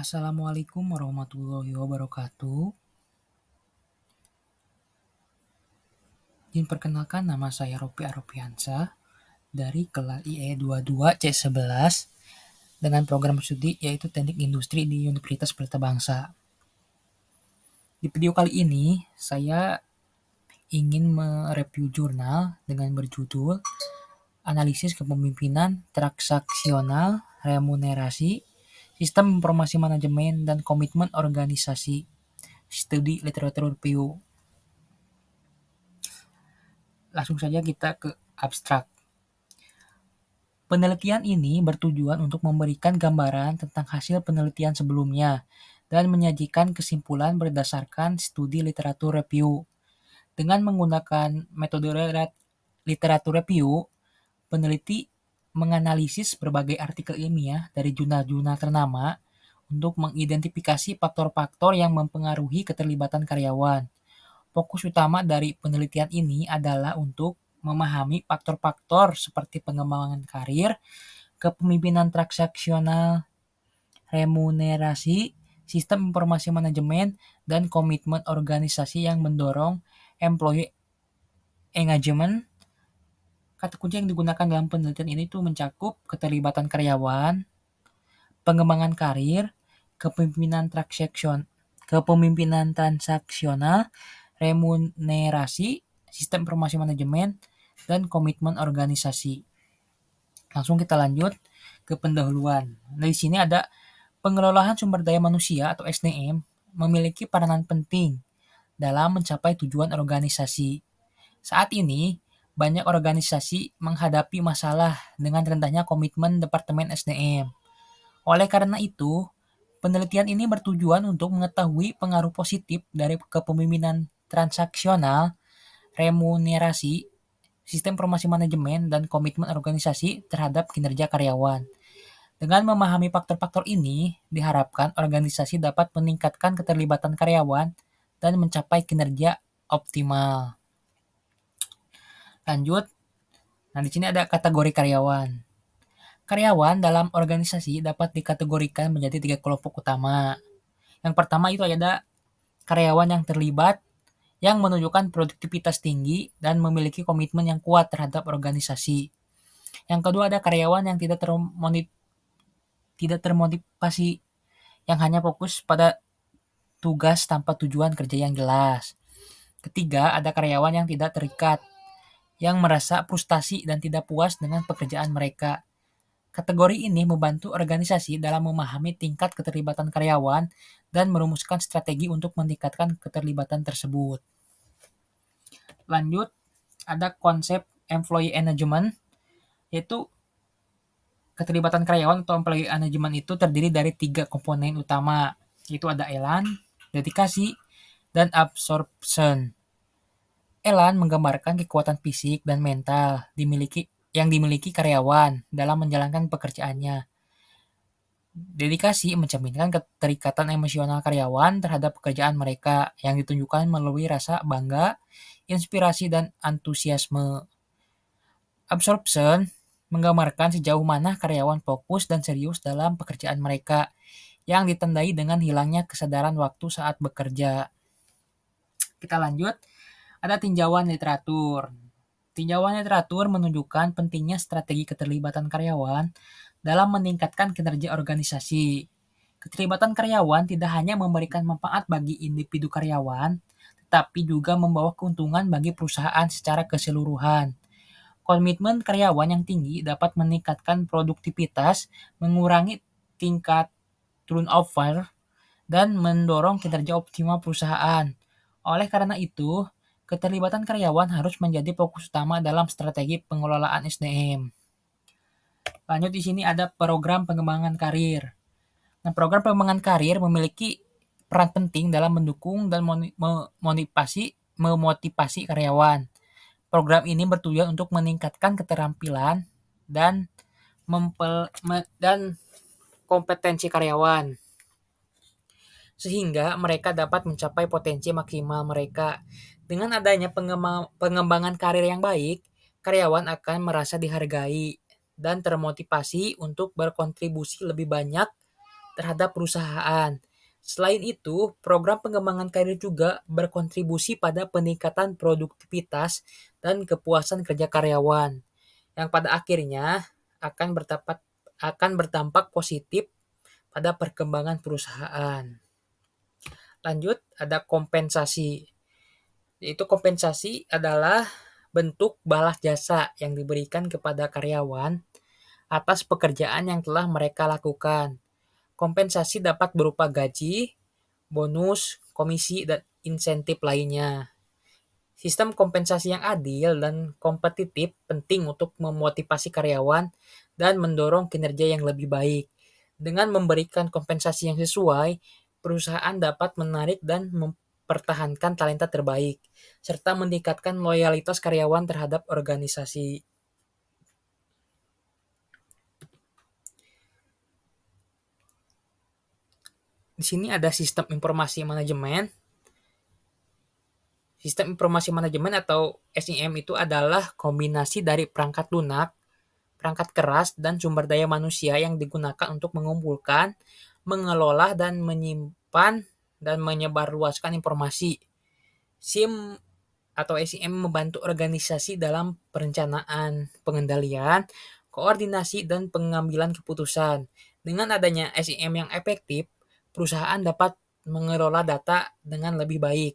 Assalamualaikum warahmatullahi wabarakatuh. Izin perkenalkan, nama saya Ropi Aropiansa dari kelas IE 22C11 dengan program studi yaitu Teknik Industri di Universitas Pelita Bangsa. Di video kali ini saya ingin mereview jurnal dengan berjudul Analisis Kepemimpinan Transaksional Remunerasi Sistem Informasi Manajemen dan Komitmen Organisasi Studi Literatur Review. Langsung saja kita ke abstrak. Penelitian ini bertujuan untuk memberikan gambaran tentang hasil penelitian sebelumnya dan menyajikan kesimpulan berdasarkan studi literatur review. Dengan menggunakan metode literatur review, peneliti menganalisis berbagai artikel ilmiah dari jurnal-jurnal ternama untuk mengidentifikasi faktor-faktor yang mempengaruhi keterlibatan karyawan. Fokus utama dari penelitian ini adalah untuk memahami faktor-faktor seperti pengembangan karir, kepemimpinan transaksional, remunerasi, sistem informasi manajemen, dan komitmen organisasi yang mendorong employee engagement. Kata kunci yang digunakan dalam penelitian ini tuh mencakup keterlibatan karyawan, pengembangan karir, kepemimpinan transaksional, remunerasi, sistem informasi manajemen, dan komitmen organisasi. Langsung kita lanjut ke pendahuluan. Nah, di sini ada pengelolaan sumber daya manusia atau SDM memiliki peranan penting dalam mencapai tujuan organisasi. Saat ini, banyak organisasi menghadapi masalah dengan rendahnya komitmen Departemen SDM. Oleh karena itu, penelitian ini bertujuan untuk mengetahui pengaruh positif dari kepemimpinan transaksional, remunerasi, sistem informasi manajemen, dan komitmen organisasi terhadap kinerja karyawan. Dengan memahami faktor-faktor ini, diharapkan organisasi dapat meningkatkan keterlibatan karyawan dan mencapai kinerja optimal. Lanjut, nah di sini ada kategori karyawan. Karyawan dalam organisasi dapat dikategorikan menjadi 3 kelompok utama. Yang pertama itu ada karyawan yang terlibat, yang menunjukkan produktivitas tinggi dan memiliki komitmen yang kuat terhadap organisasi. Yang kedua ada karyawan yang tidak termotivasi, yang hanya fokus pada tugas tanpa tujuan kerja yang jelas. Ketiga, ada karyawan yang tidak terikat, yang merasa frustasi dan tidak puas dengan pekerjaan mereka. Kategori ini membantu organisasi dalam memahami tingkat keterlibatan karyawan dan merumuskan strategi untuk meningkatkan keterlibatan tersebut. Lanjut, ada konsep employee engagement, yaitu keterlibatan karyawan atau employee engagement itu terdiri dari 3 komponen utama, yaitu ada elan, dedikasi, dan absorption. Elan menggambarkan kekuatan fisik dan mental yang dimiliki karyawan dalam menjalankan pekerjaannya. Dedikasi mencerminkan keterikatan emosional karyawan terhadap pekerjaan mereka yang ditunjukkan melalui rasa bangga, inspirasi, dan antusiasme. Absorption menggambarkan sejauh mana karyawan fokus dan serius dalam pekerjaan mereka yang ditandai dengan hilangnya kesadaran waktu saat bekerja. Kita lanjut, ada tinjauan literatur. Tinjauan literatur menunjukkan pentingnya strategi keterlibatan karyawan dalam meningkatkan kinerja organisasi. Keterlibatan karyawan tidak hanya memberikan manfaat bagi individu karyawan, tetapi juga membawa keuntungan bagi perusahaan secara keseluruhan. Komitmen karyawan yang tinggi dapat meningkatkan produktivitas, mengurangi tingkat turnover, dan mendorong kinerja optimal perusahaan. Oleh karena itu, keterlibatan karyawan harus menjadi fokus utama dalam strategi pengelolaan SDM. Lanjut, di sini ada program pengembangan karir. Nah, program pengembangan karir memiliki peran penting dalam mendukung dan memotivasi karyawan. Program ini bertujuan untuk meningkatkan keterampilan dan dan kompetensi karyawan, sehingga mereka dapat mencapai potensi maksimal mereka. Dengan adanya pengembangan karir yang baik, karyawan akan merasa dihargai dan termotivasi untuk berkontribusi lebih banyak terhadap perusahaan. Selain itu, program pengembangan karir juga berkontribusi pada peningkatan produktivitas dan kepuasan kerja karyawan, yang pada akhirnya akan berdampak positif pada perkembangan perusahaan. Lanjut, ada kompensasi. Yaitu kompensasi adalah bentuk balas jasa yang diberikan kepada karyawan atas pekerjaan yang telah mereka lakukan. Kompensasi dapat berupa gaji, bonus, komisi, dan insentif lainnya. Sistem kompensasi yang adil dan kompetitif penting untuk memotivasi karyawan dan mendorong kinerja yang lebih baik. Dengan memberikan kompensasi yang sesuai, perusahaan dapat menarik dan mempertahankan talenta terbaik, serta meningkatkan loyalitas karyawan terhadap organisasi. Di sini ada sistem informasi manajemen. Sistem informasi manajemen atau SIM itu adalah kombinasi dari perangkat lunak, perangkat keras, dan sumber daya manusia yang digunakan untuk mengumpulkan, mengelola, dan menyimpan dan menyebarluaskan informasi. SIM atau SIM membantu organisasi dalam perencanaan, pengendalian, koordinasi, dan pengambilan keputusan. Dengan adanya SIM yang efektif, perusahaan dapat mengelola data dengan lebih baik,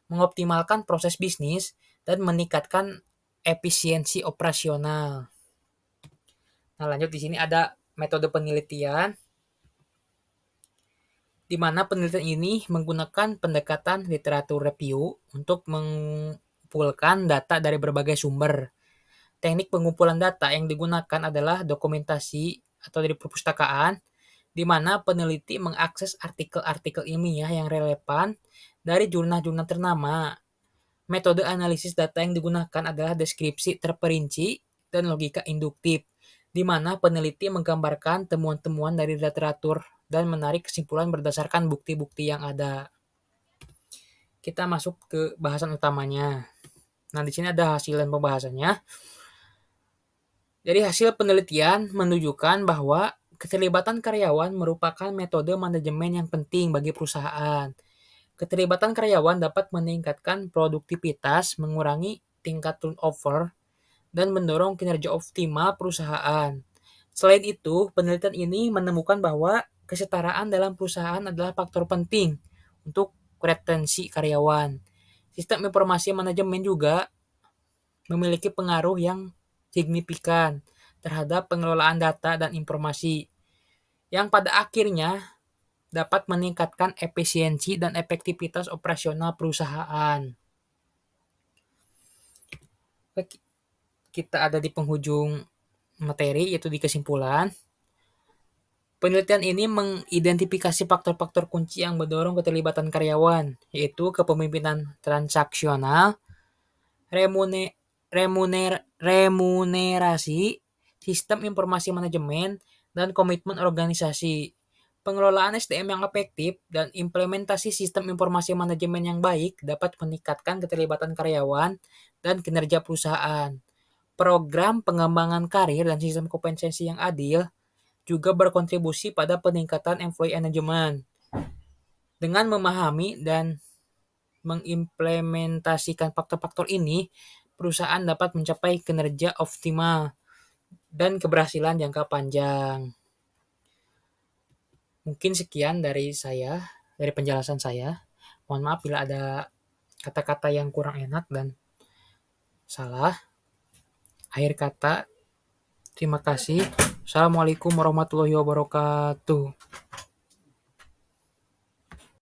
mengoptimalkan proses bisnis, dan meningkatkan efisiensi operasional. Nah, lanjut di sini ada metode penelitian, di mana penelitian ini menggunakan pendekatan literatur review untuk mengumpulkan data dari berbagai sumber. Teknik pengumpulan data yang digunakan adalah dokumentasi atau dari perpustakaan, di mana peneliti mengakses artikel-artikel ilmiah yang relevan dari jurnal-jurnal ternama. Metode analisis data yang digunakan adalah deskripsi terperinci dan logika induktif, di mana peneliti menggambarkan temuan-temuan dari literatur dan menarik kesimpulan berdasarkan bukti-bukti yang ada. Kita masuk ke bahasan utamanya. Nah, di sini ada hasil dan pembahasannya. Jadi hasil penelitian menunjukkan bahwa keterlibatan karyawan merupakan metode manajemen yang penting bagi perusahaan. Keterlibatan karyawan dapat meningkatkan produktivitas, mengurangi tingkat turnover, dan mendorong kinerja optimal perusahaan. Selain itu, penelitian ini menemukan bahwa kesetaraan dalam perusahaan adalah faktor penting untuk retensi karyawan. Sistem informasi manajemen juga memiliki pengaruh yang signifikan terhadap pengelolaan data dan informasi, yang pada akhirnya dapat meningkatkan efisiensi dan efektivitas operasional perusahaan. Kita ada di penghujung materi, yaitu di kesimpulan. Penelitian ini mengidentifikasi faktor-faktor kunci yang mendorong keterlibatan karyawan, yaitu kepemimpinan transaksional, remunerasi, sistem informasi manajemen, dan komitmen organisasi. Pengelolaan SDM yang efektif dan implementasi sistem informasi manajemen yang baik dapat meningkatkan keterlibatan karyawan dan kinerja perusahaan. Program pengembangan karir dan sistem kompensasi yang adil juga berkontribusi pada peningkatan employee engagement. Dengan memahami dan mengimplementasikan faktor-faktor ini, perusahaan dapat mencapai kinerja optimal dan keberhasilan jangka panjang. Mungkin sekian dari saya, dari penjelasan saya. Mohon maaf bila ada kata-kata yang kurang enak dan salah. Akhir kata, terima kasih. Assalamualaikum warahmatullahi wabarakatuh.